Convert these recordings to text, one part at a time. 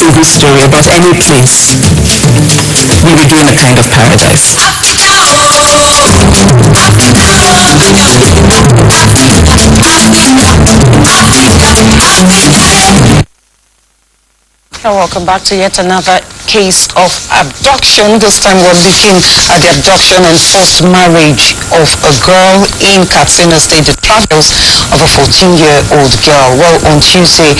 TV story about any place, we would be in a kind of paradise. Welcome back to yet another case of abduction. This time we're looking at the abduction and forced marriage of a girl in Katsina State, the travels of a 14-year-old girl. Well, on Tuesday,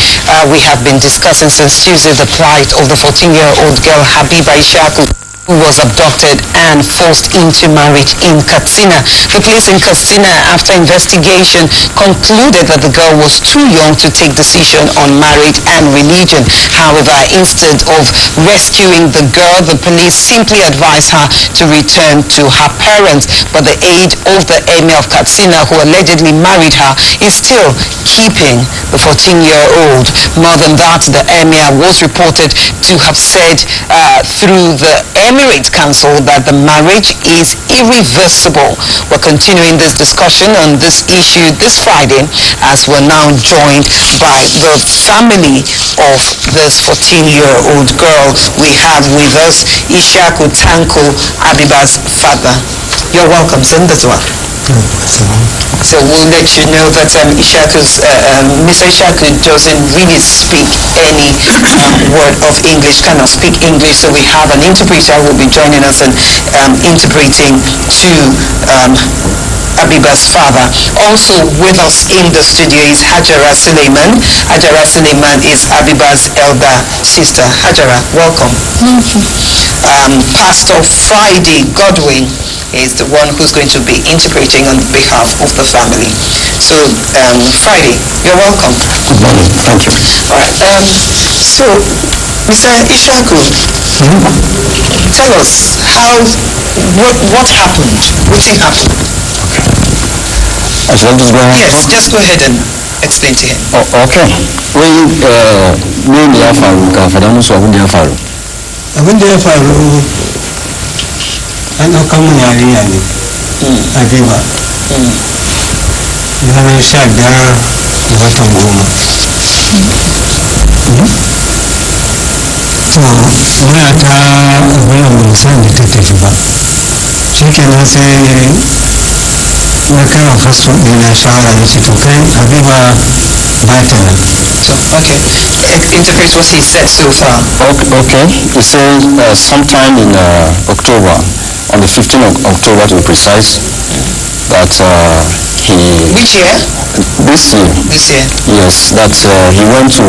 we have been discussing since Tuesday the plight of the 14-year-old girl Habiba Ishiaku, who was abducted and forced into marriage in Katsina. The police in Katsina, after investigation, concluded that the girl was too young to take decision on marriage and religion. However, instead of rescuing the girl, the police simply advised her to return to her parents. But the aide of the Emir of Katsina, who allegedly married her, is still keeping the 14-year-old. More than that, the Emir was reported to have said through the Emirate Council that the marriage is irreversible. We're continuing this discussion on this issue this Friday, as we're now joined by the family of this 14-year-old girl. We have with us Ishiaku Tanko, Habiba's father. You're welcome, Sindazwa. So we'll let you know that Mr. Ishiaku doesn't really speak any word of English, cannot speak English, so we have an interpreter who will be joining us and interpreting to Habiba's father. Also with us in the studio is Hajara Suleiman. Hajara Suleiman is Habiba's elder sister. Hajara, welcome. Thank you. Pastor Friday Godwin is the one who's going to be interpreting on behalf of the family. So, Friday, you're welcome. Good morning. Thank you. All right. So, Mr. Ishiaku, tell us what happened? What thing happened? I should just go ahead? Yes, just go ahead and explain to him. Oh, okay. Me ya faru ka fada musu abin da ya faru. Abin da ya faru an ɗauka mun yarinya ne Habiba ranar 15 ga watan 10. To muna ta abin da musan da ta tafi ba, shi kenan sai na kai wa fasto ɗina shawara da ce to kai Habiba ba ta nan. So, okay. Interpret what he said so far. Okay. He said sometime in October, on the 15th of October to be precise, that he... Which year? This year. This year. Yes, that he went to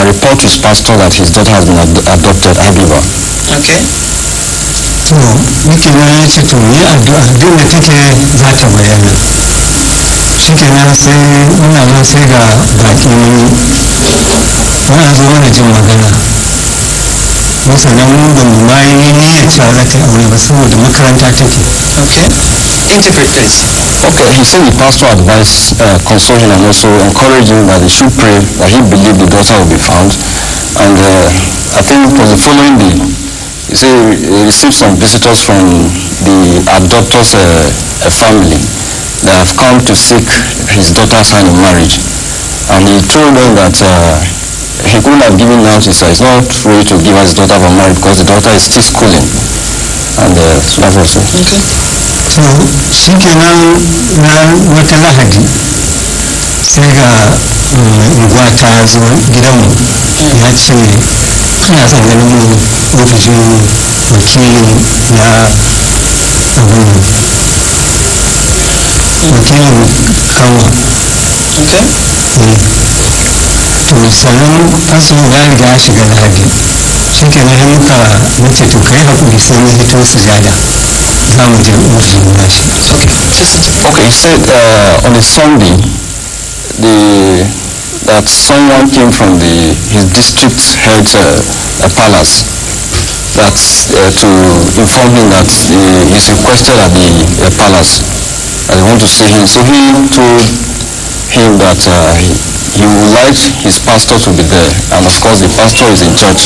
report to his pastor that his daughter has been adopted, Habiba. Okay. To nake na ya ce to yi addu'a duk da take za ta bayyana. Shi kenan sai muna nan sai ga baki muna zo mana jin magana. Musannan mun ba mu ma yi niyyar cewa za ta yi aure ba saboda makaranta take. Okay. Interpret please. Okay, he said the pastor advised, console him and also encourage him that he should pray that he believed the daughter will be found. And I think it was the following day. He said he received some visitors from the adopter's family that have come to seek his daughter's hand in marriage. And he told them that he couldn't have given out his he's not ready to give his daughter for marriage because the daughter is still schooling. And so that was it. Okay. To shi kenan na wata lahadi sai ga unguwa ta zo gidanmu ya ce ina son ganin mu ofishin wakilin na abin wakilin kanwa. Okay. To sannan faso ya riga ya shiga lahadi shi kenan ya muka nace to kai haƙuri sai na hito sujada za mu je ofishin nashi. Okay, he said on a Sunday that someone came from his district head palace that to inform him that he's requested at the palace that they want to see him. So he told him that he would like his pastor to be there, and of course the pastor is in church,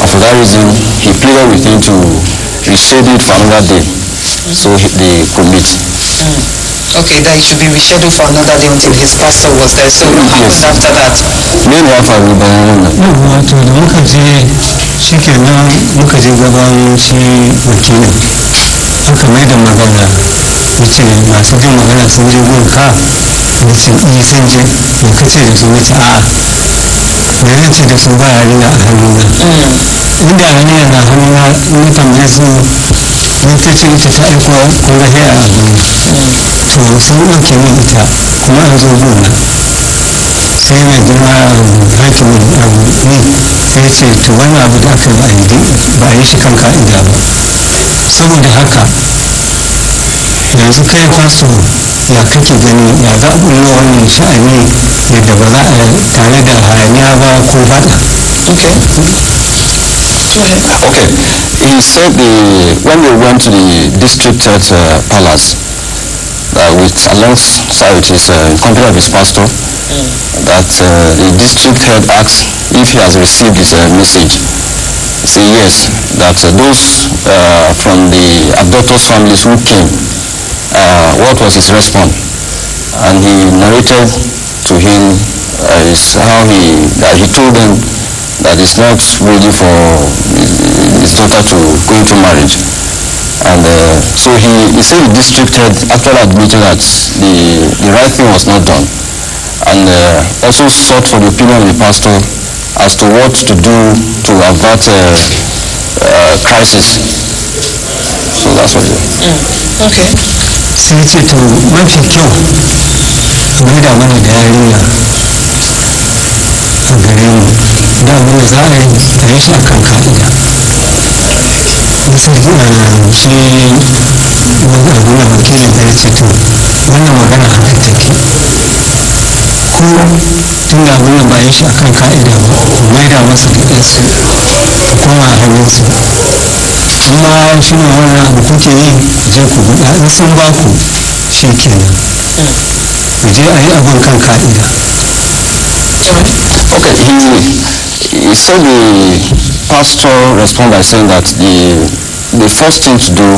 and for that reason he pleaded with him to reschedule it for another day so they could meet. Okay, that it should be rescheduled for another day until his pastor was there. So what happened after that? Me ne ya faru bayan wannan. yawwa to da muka je shi kenan muka je gaban shi wakilin aka mai da magana ya ce masu jin magana sun je gun ka ya ce iya sun je ya kace da su wace a'a da zan ce da su ba yarinya a hannuna inda yarinya na hannuna in tambaye su in ta ce ita ta aiko kun ga haya a gani to sun ɗauke min ita kuma an zo gona sai mai girma hakimin ne sai ce to wannan abu da aka ba a yi shi kan ka'ida ba saboda haka yanzu kai faso ya kake gani ya za a bullo wannan sha'ani yadda ba za a tare da hayaniya ba ko faɗa. Okay, he said when they went to the district head palace alongside with his company of his pastor, that the district head asked if he has received his message. Say yes, that those from the abductors' families who came, what was his response? And he narrated to him how he told them that it's not ready for his daughter to go into marriage. And so he said the district head actually admitted that the right thing was not done, and also sought for the opinion of the pastor as to what to do to avert crisis. So that's what it is. Okay. sai ce to mafi kyau a maida mana da yarinya a gare mu da abin da za a yi shi a kan ka'ida misali shi wani abu na wakilin da ya ce to wannan magana haka take ko tun da abin da ba yi shi a kan ka'ida ba ku maida masa da ɗansu ku koma a hannunsu amma shi ne wannan abu kuke yi je ku buɗa in sun ba ku shi kenan ku je a yi abin kan ka'ida. Okay, he said the pastor responded by saying that the first thing to do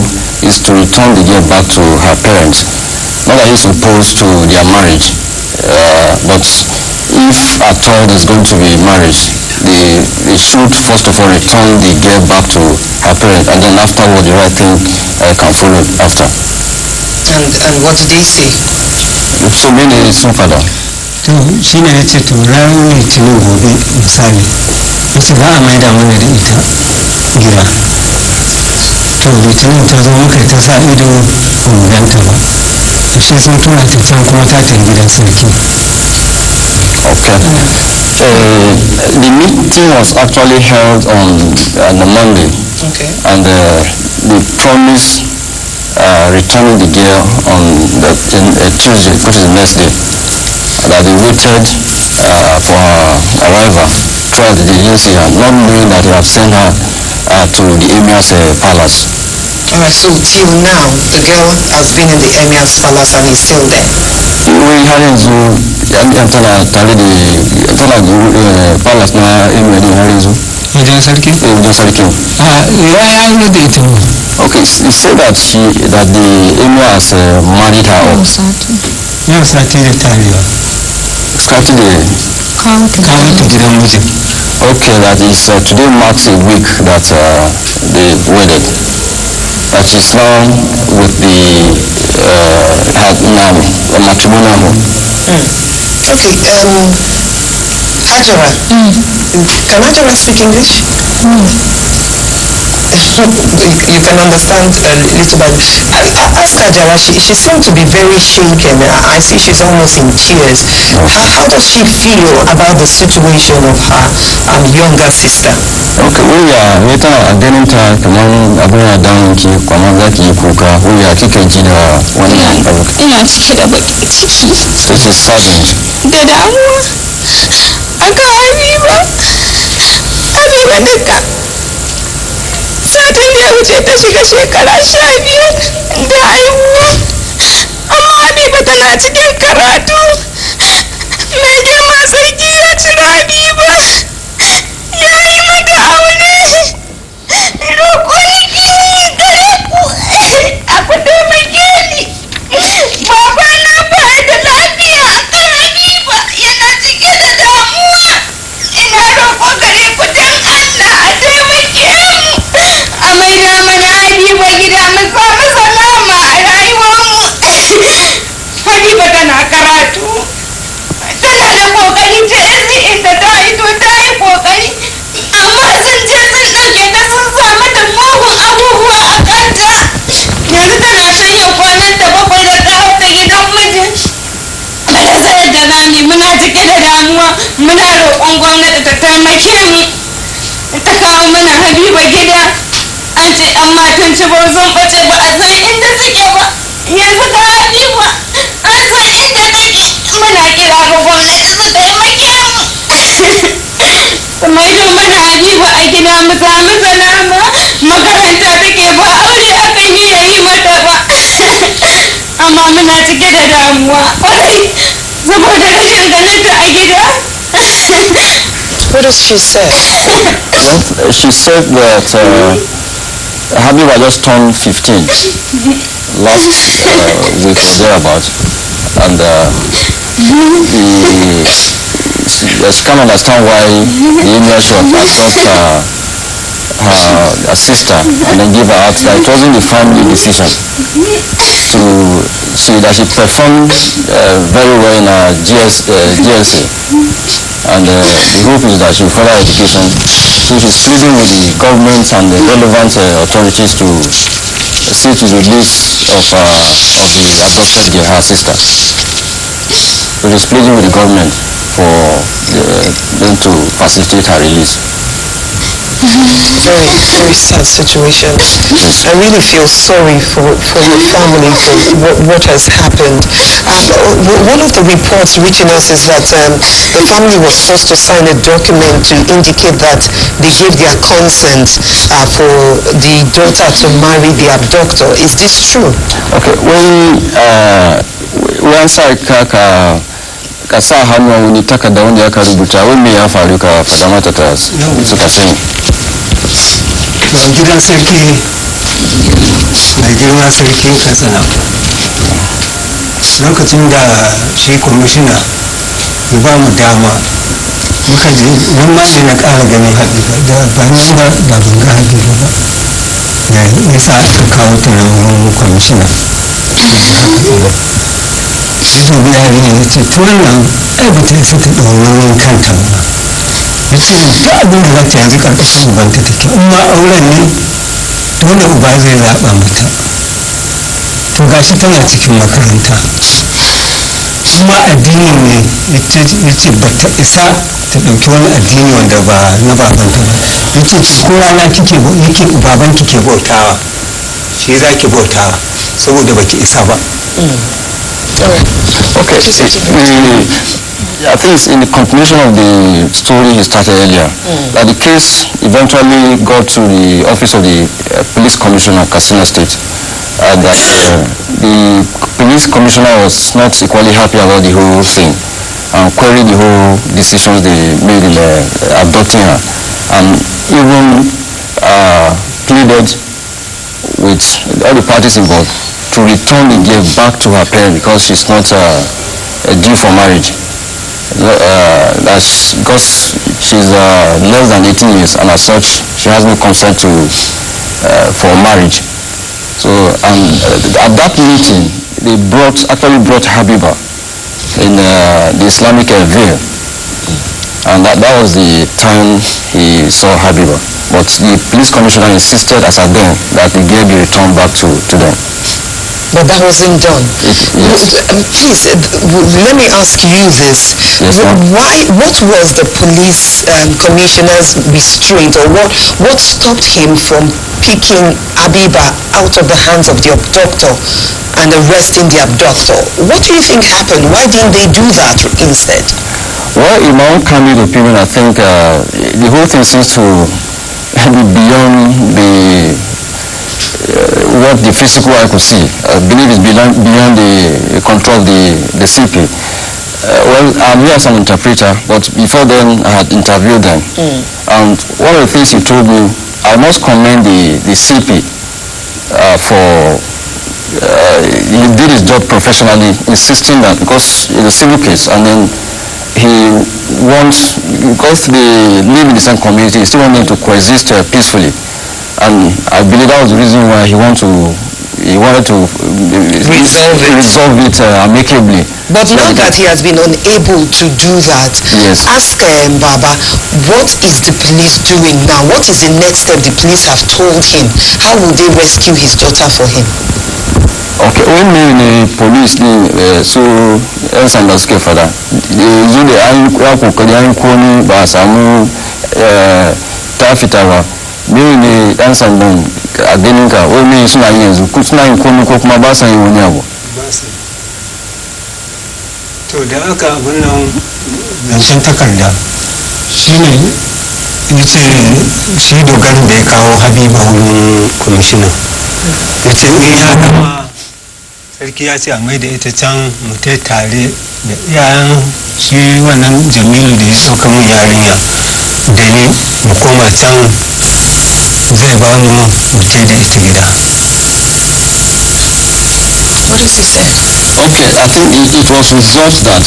is to return the girl back to her parents. Not that he's opposed to their marriage, but if at all there's going to be marriage, they should first of all return the girl back to her parents, and then afterward the right thing can follow after. And what did they say? So many sun fada. to shi ne ya ce to ranar litinin gobe misali ya ce za a maida mana da ita gida to litinin ta zo muka ta sa ido ba mu ganta ba shi sun tura ta can kuma ta gidan sarki. Okay. The meeting was actually held on a Monday. Okay. And they promised returning the girl on the Tuesday, which is the next day. That they waited for her arrival throughout the day, not knowing that they have sent her to the emir's palace. Alright, so till now, the girl has been in the emir's palace and is still there. We had to tell the palace na emir din har yanzu. wajen sarki? Wajen sarki. ya yi da ita ma. Okay, he said that the emir has married her off. yau sati da tarewa. Starting kawo ta gidan mijin. Okay, that is today marks a week that they wedded. That she's now with the matrimonial home. Okay, Hajara, can Hajara speak English? You can understand a little bit. Ask Hajara, she seemed to be very shaken. I see she's almost in tears. How does she feel about the situation of her younger sister? Okay, we are ganin ta kaman abin da damun ki kuma za ki yi kuka wuya kika ji da wannan abu. Ina cike da bakin ciki. So she's saddened. Da damuwa. Aka Habiba duka. Satin da ya wuce ta shiga shekara 15 da haihuwa. Amma Habiba tana cikin karatu. Mai girma sarki ya cire Habiba. Ya yi mata aure. Roƙo ni gare ku. A ku taimake ni. Baba taimake mu ta kawo mana Habiba gida. An ce an matan ci ba sun bace ba a san inda suke ba. Yanzu ga Habiba an san inda take. Muna kira ga gwamnati su taimake mu. Su maido mana Habiba a gida mu samu salama. Makaranta take ba aure akan yi mata ba. Amma muna cike da damuwa kwarai saboda rashin ganinta a gida. What does she say? Well, she said that Habiba just turned 15 last week or thereabout, and she can't understand why the email should adopt her sister and then give her out. That it wasn't the family decision to see that she performed very well in her GLC. And the hope is that she will further education. So she's pleading with the government and the relevant authorities to see to the release of the adopted girl, her sister. So she's pleading with the government for them to facilitate her release. Very, very sad situation. I really feel sorry for your family, for what has happened. One of the reports reaching us is that the family was forced to sign a document to indicate that they gave their consent for the daughter to marry the abductor. Is this true? Okay, when answer ka sa hannu wani takarda wanda ya ka rubuta wani me ya faru ka fada mata ta suka sani. Gidan sarki mai girma sarkin Katsina lokacin da shi kwamishina ya ba mu dama muka je nan ma ne na ƙara ganin Habiba da ba nan ba da ban ga Habiba ba da yasa aka kawo ta nan wurin kwamishina shi dubi yarinya ya ce turan nan ai ba ta yi suka ɗaurin kanta ba ya ce ta abin da za ta yanzu ƙarƙashin ubanta take in ma auren ne dole uba zai zaɓa mata to gashi tana cikin makaranta kuma addini ne ya ce ba ta isa ta ɗauki wani addini wanda ba na babanta ba ya ce ko rana yake babanki ke bautawa shi za ki bautawa saboda baki isa ba. Okay, I think it's in the continuation of the story he started earlier, that the case eventually got to the office of the police commissioner of Katsina State. That the police commissioner was not equally happy about the whole thing and queried the whole decisions they made in abducting her, and even pleaded with all the parties involved to return the girl back to her parents because she's not due for marriage. Because she's less than 18 years, and as such she has no consent to for marriage. So at that meeting they actually brought Habiba in the Islamic veil, and that was the time he saw Habiba. But the police commissioner insisted as at then that the girl be returned back to them. But that wasn't done. Yes. Please, let me ask you this. Yes, what was the police commissioner's restraint, or what stopped him from picking Habiba out of the hands of the abductor and arresting the abductor? What do you think happened? Why didn't they do that instead? Well, in my own candid opinion, I think the whole thing seems to be beyond what the physical eye could see. I believe it's beyond the control of the CP. Well, I'm here as an interpreter, but before then I had interviewed them. And one of the things he told me, I must commend the CP he did his job professionally, insisting that because it's a civil case, and then he wants, because they live in the same community, he still wants them to coexist peacefully. And I believe that was the reason why he wanted to resolve it amicably. But now that he has been unable to do that, yes. Ask Baba, what is the police doing now? What is the next step the police have told him? How will they rescue his daughter for him? Okay, when the police so else understand for that. Usually I kokari an komi ba samu ya fita ba ne yan sandan a ganin ka wai me suna yi yanzu suna yin komai ko kuma ba sa yin wani abu? To da aka abin nan zancen takarda shine ya ce shi dogarin da ya kawo Habiba wurin kwamishina ya ce ya gama sarki ya ce a mai da ita can mutai tare da iyayen shi wannan Jamilu da ya sauka mun yarinya da ni mu koma can zai ba mu mutai da ita gida. What does he say? Okay, I think it was resolved that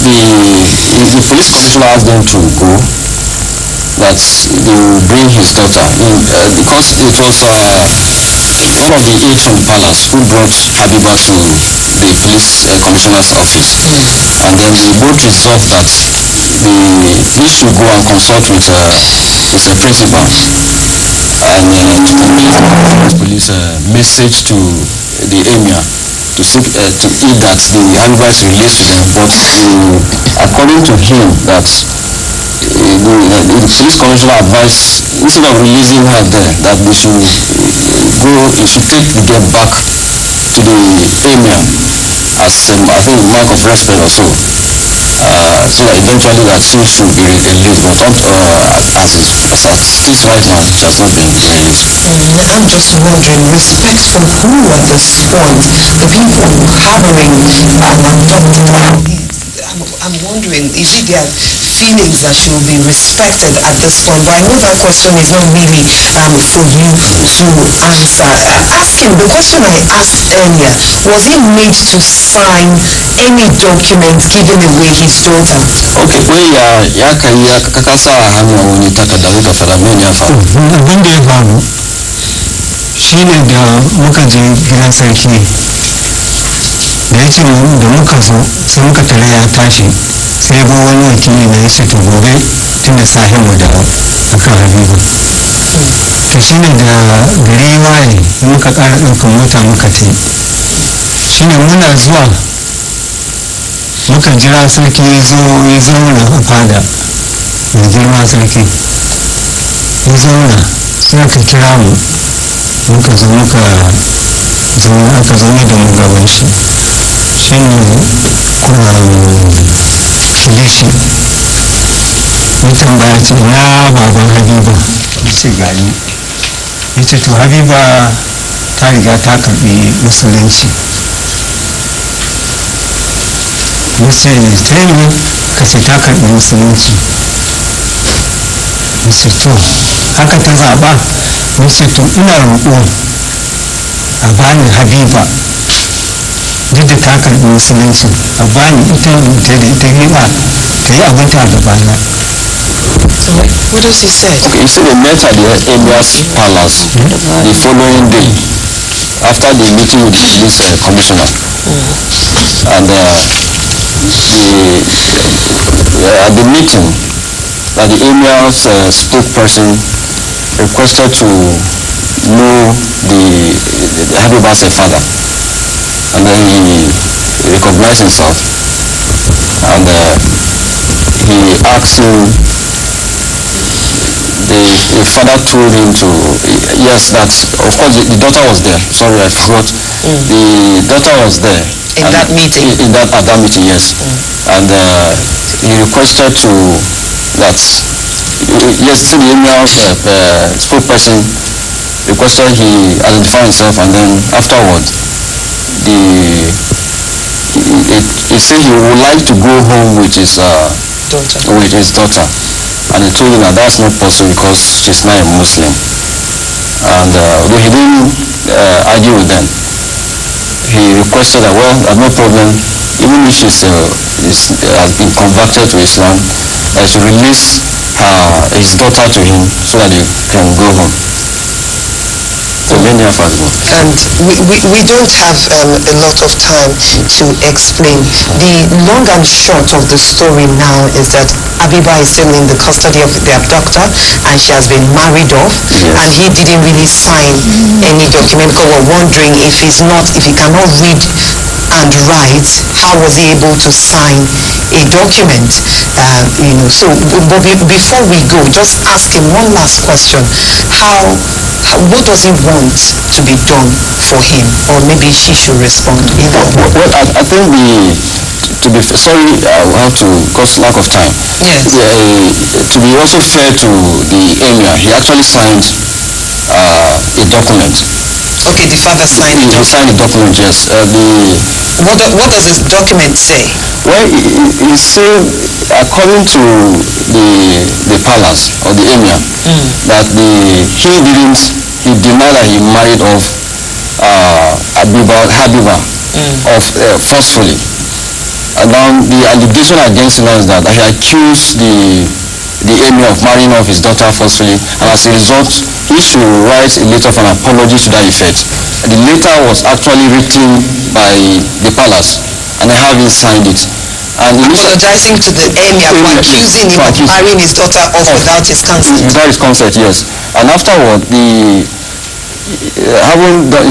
the police commissioner asked them to go, that they will bring his daughter in, because it was one of the aides from the palace who brought Habiba to the police commissioner's office, and then they both resolved that he should go and consult with his principal and to convey the police message to the emir to seek to eat that the Habiba is released to them, but according to him that the police commissioner advised, instead of releasing her there, that they should he should take the girl back to the emir as I think a mark of respect or so. So that eventually that she should be released, but as it is right now, she has not been released. I'm just wondering, respect from who at this point? The people harboring an abducted. I'm wondering, is it their feelings that should be respected at this point? But I know that question is not really for you to answer. Ask him, the question I asked earlier, was he made to sign any document giving away his daughter? Okay, ya kai ya kakasa hannu wani takarda muka fara mene ya faru? Abin da ya faru shine da muka je gidan sarki da ya ce da muka zo sai muka tare ya tashi sai ba wani wakili na ya ce to gobe tun da sahin mu da akan Habibu to shine da gari waye muka ƙara ɗaukar mota muka ta shine muna zuwa muka jira sarki ya zauna a fada mai girma sarki ya zauna sai aka kira mu muka zo aka zaune da mu gaban shi shine kilishi ya tambaya ce na baban Habiba ya ce gani ya ce to Habiba ta riga ta karbi musulunci ya ce ta yi ka ce ta karbi musulunci ya ce to haka ta zaɓa ya ce to ina roƙo a bani Habiba duk da ta karbi musulunci a bani ita da ita riba ta yi abinta a gabana. So what does he say? Okay, he said they met at the emir's palace the following day after the meeting with the police commissioner, and at the meeting that the emir's spokesperson requested to know the Habiba's father, and then he recognized himself, and he asked him, the father told him to, yes, that of course the daughter was there, sorry I forgot, the daughter was there in that meeting, at that meeting, yes. And he requested to that, yes, the email spokesperson requested he identify himself, and then afterward he said he would like to go home with his daughter, and he told him that that's not possible because she's not a Muslim. And though he didn't argue with them, he requested that, well, no problem, even if she's has been converted to Islam, that he should release his daughter to him so that he can go home. So many of us. And we don't have a lot of time to explain. The long and short of the story now is that Habiba is still in the custody of the abductor, and she has been married off, and he didn't really sign any document, because we're wondering if he cannot read and write, how was he able to sign a document? So but before we go, just ask him one last question. What does he want to be done for him? Or maybe she should respond. Well, I think to be sorry, I have to, because lack of time. Yes. To be also fair to the emir, he actually signed a document. Okay, the father signed it. He signed a document, yes. What does his document say? Well, he said, according to the palace or the emir, that he denied that he married off Habiba forcefully. And now the allegation against him is that he accused the emir of marrying off his daughter forcefully, and as a result, he should write a letter of an apology to that effect. The letter was actually written by the palace, and I have him signed it. And apologizing to the emir for accusing him of marrying his daughter off without his consent. Without his consent, yes. And afterward, he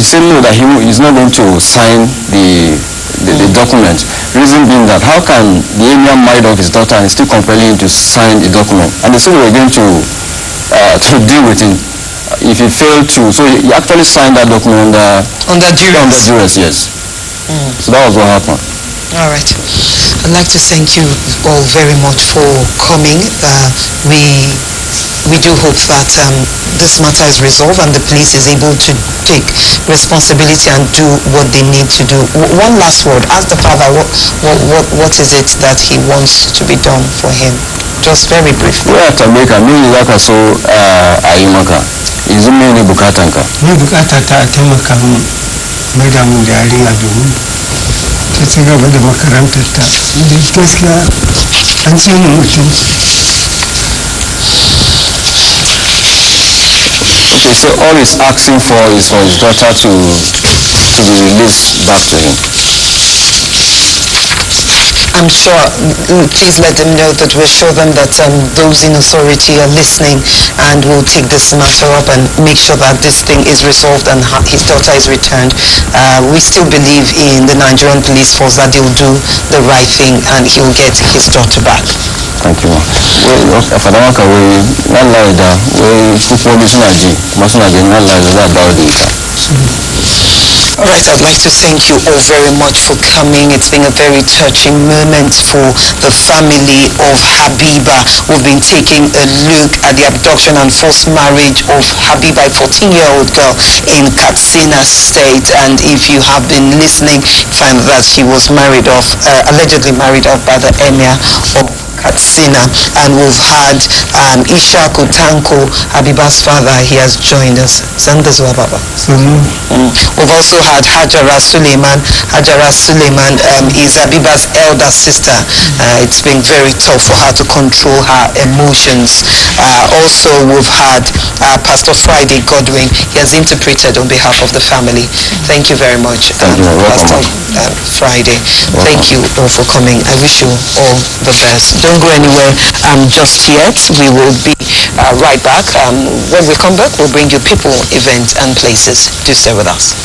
said no, that he is not going to sign the document. Reason being that how can the emir marry off his daughter and still compelling him to sign a document? And they said they were going to deal with him if he failed to. So he actually signed that document under duress, yes. So that was what happened. All right. I'd like to thank you all very much for coming. We do hope that this matter is resolved and the police is able to take responsibility and do what they need to do. One last word. Ask the father what is it that he wants to be done for him. Just very briefly. Mimi zaka so ayimaka. Izumi ni bukatanka. Ni bukata ta taimaka mu mai da mun da yarinya domin ta ci gaba da makarantar ta. Gaskiya an ce ni mutum. Okay, so all he's asking for is for his daughter to be released back to him. I'm sure, please let them know that we'll show them that those in authority are listening, and will take this matter up and make sure that this thing is resolved and his daughter is returned. We still believe in the Nigerian police force that they'll do the right thing and he'll get his daughter back. Thank you. Afadamaka we nalaida we kupolisi naji masunaji nalaida daudi ita. All right, I'd like to thank you all very much for coming. It's been a very touching moment for the family of Habiba. We've been taking a look at the abduction and forced marriage of Habiba, a 14-year-old girl in Katsina State. And if you have been listening, find that she was allegedly married off by the emir of Katsina. And we've had Ishiaku Tanko, Habiba's father. He has joined us. Zandazwa Baba. We've also had Hajara Suleiman. Hajara Suleiman is Habiba's elder sister. It's been very tough for her to control her emotions. Also, we've had Pastor Friday Godwin. He has interpreted on behalf of the family. Thank you very much, Pastor Friday. Thank you all for coming. I wish you all the best. Don't go anywhere just yet. We will be right back. When we come back, we'll bring you people, events, and places. Do stay with us.